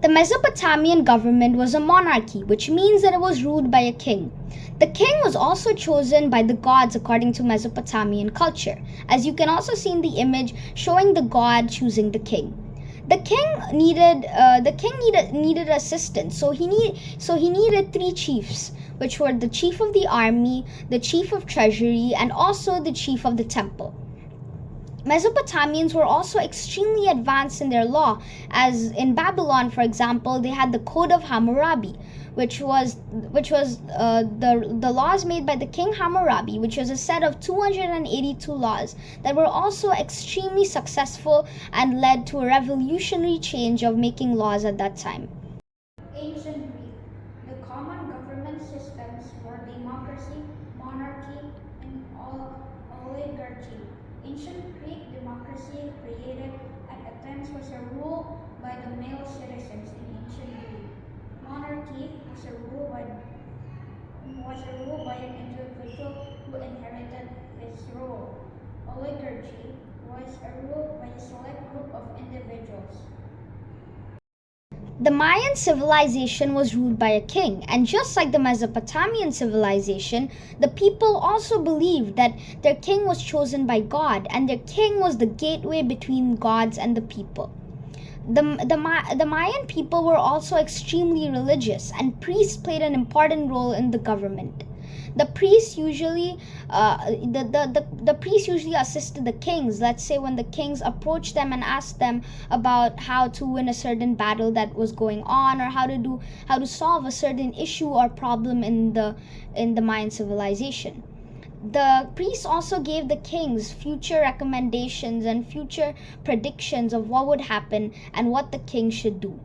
The Mesopotamian government was a monarchy, which means that it was ruled by a king. The king was also chosen by the gods according to Mesopotamian culture, as you can also see in the image showing the god choosing the king. The king needed assistance, so he needed three chiefs, which were the chief of the army, the chief of treasury, and also the chief of the temple. Mesopotamians were also extremely advanced in their law, as in Babylon, for example, they had the Code of Hammurabi, which was the laws made by the king Hammurabi, which was a set of 282 laws that were also extremely successful and led to a revolutionary change of making laws at that time. Ancient Greek. The common government systems were democracy, monarchy, and oligarchy. Ancient Greek democracy created at Athens was a rule by the male citizens in ancient Greek. Monarchy was a rule by an individual who inherited his role. Oligarchy was a rule by a select group of individuals. The Mayan civilization was ruled by a king, and just like the Mesopotamian civilization, the people also believed that their king was chosen by God, and their king was the gateway between gods and the people. The Mayan people were also extremely religious, and priests played an important role in the government. The priests usually the priests usually assisted the kings. Let's say when the kings approached them and asked them about how to win a certain battle that was going on, or how to solve a certain issue or problem in the Mayan civilization. The priests also gave the kings future recommendations and future predictions of what would happen and what the king should do.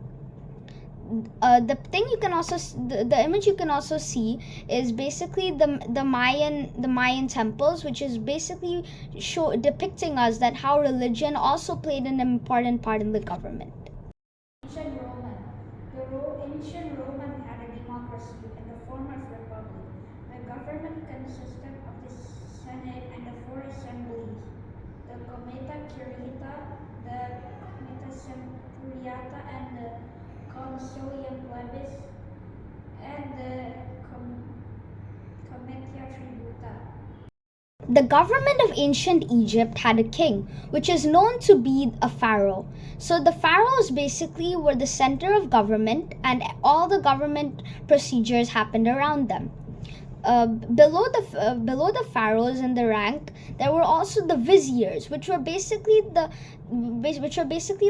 The image you can also see is basically the Mayan temples, which is basically depicting us that how religion also played an important part in the government. Ancient Roman. Ancient Roman had a democracy in the form of republic. The government consisted of the Senate and the four assemblies: the Comita Curita, the Comita Centuriata, and the Consilium Plebis, and the Comitia Tributa. The government of ancient Egypt had a king, which is known to be a pharaoh. So the pharaohs basically were the center of government, and all the government procedures happened around them. Below the pharaohs in the rank, there were also the viziers, which were basically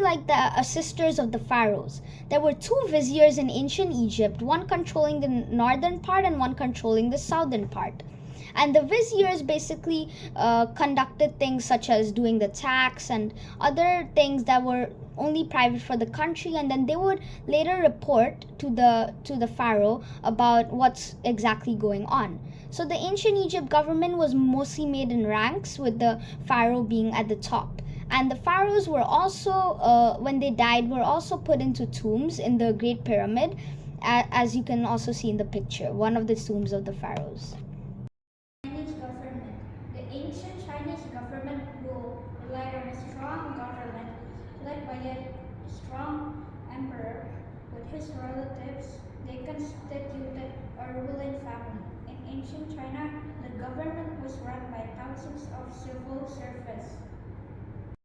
like the assisters of the pharaohs. There were two viziers in ancient Egypt, one controlling the northern part and one controlling the southern part. And the viziers basically conducted things such as doing the tax and other things that were only private for the country, and then they would later report to the pharaoh about what's exactly going on. So the ancient Egypt government was mostly made in ranks, with the pharaoh being at the top. And the pharaohs were also, when they died, were also put into tombs in the Great Pyramid, as you can also see in the picture, one of the tombs of the pharaohs. Chinese government. The ancient Chinese government rule relied on a strong government led by a strong emperor with his relatives. They constituted a ruling family. In ancient China, the government was run by thousands of civil servants.